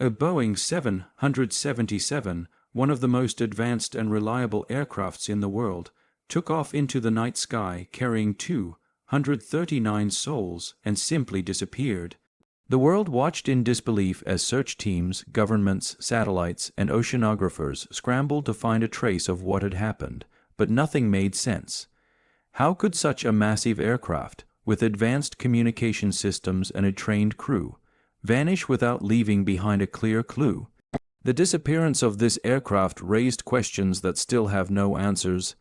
A Boeing 777, one of the most advanced and reliable aircrafts in the world, took off into the night sky carrying 239 souls and simply disappeared. The world watched in disbelief as search teams, governments, satellites, and oceanographers scrambled to find a trace of what had happened, but nothing made sense. How could such a massive aircraft, with advanced communication systems and a trained crew, vanish without leaving behind a clear clue? The disappearance of this aircraft raised questions that still have no answers.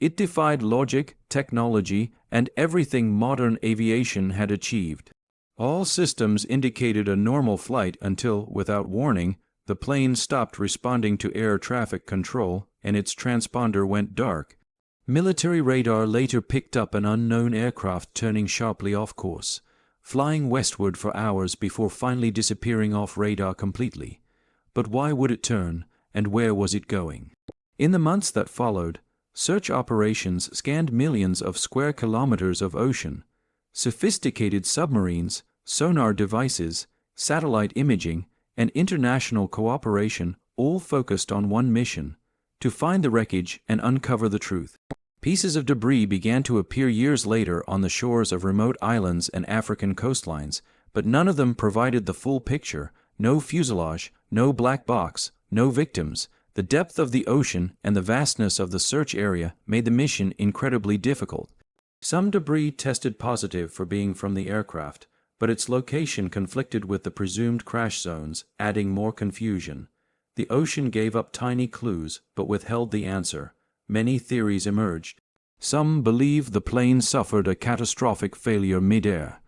It defied logic, technology, and everything modern aviation had achieved. All systems indicated a normal flight until, without warning, the plane stopped responding to air traffic control and its transponder went dark. Military radar later picked up an unknown aircraft turning sharply off course, flying westward for hours before finally disappearing off radar completely. But why would it turn, and where was it going? In the months that followed, search operations scanned millions of square kilometers of ocean. Sophisticated submarines, sonar devices, satellite imaging, and international cooperation all focused on one mission: to find the wreckage and uncover the truth. Pieces of debris began to appear years later on the shores of remote islands and African coastlines, but none of them provided the full picture. No fuselage, no black box, no victims. The depth of the ocean and the vastness of the search area made the mission incredibly difficult. Some debris tested positive for being from the aircraft, but its location conflicted with the presumed crash zones, adding more confusion. The ocean gave up tiny clues, but withheld the answer. Many theories emerged. Some believe the plane suffered a catastrophic failure mid-air,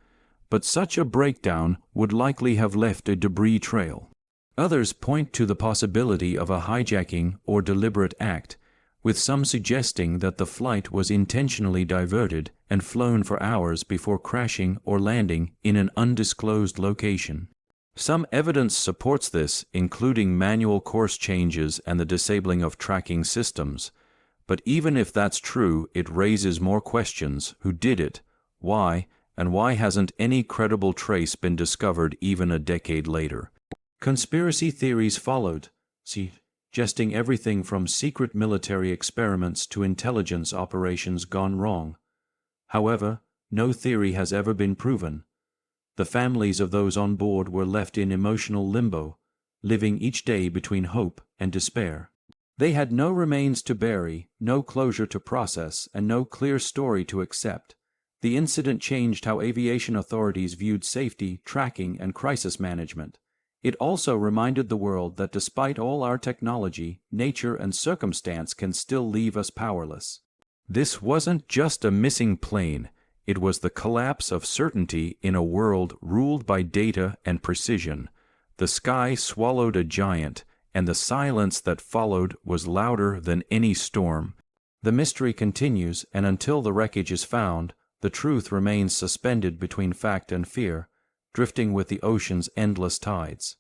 but such a breakdown would likely have left a debris trail. Others point to the possibility of a hijacking or deliberate act, with some suggesting that the flight was intentionally diverted and flown for hours before crashing or landing in an undisclosed location. Some evidence supports this, including manual course changes and the disabling of tracking systems. But even if that's true, it raises more questions. Who did it? Why? And why hasn't any credible trace been discovered even a decade later? Conspiracy theories followed, suggesting everything from secret military experiments to intelligence operations gone wrong. However, no theory has ever been proven. The families of those on board were left in emotional limbo, living each day between hope and despair. They had no remains to bury, no closure to process, and no clear story to accept. The incident changed how aviation authorities viewed safety, tracking, and crisis management. It also reminded the world that despite all our technology, nature and circumstance can still leave us powerless. This wasn't just a missing plane. It was the collapse of certainty in a world ruled by data and precision. The sky swallowed a giant, and the silence that followed was louder than any storm. The mystery continues, and until the wreckage is found, the truth remains suspended between fact and fear, drifting with the ocean's endless tides.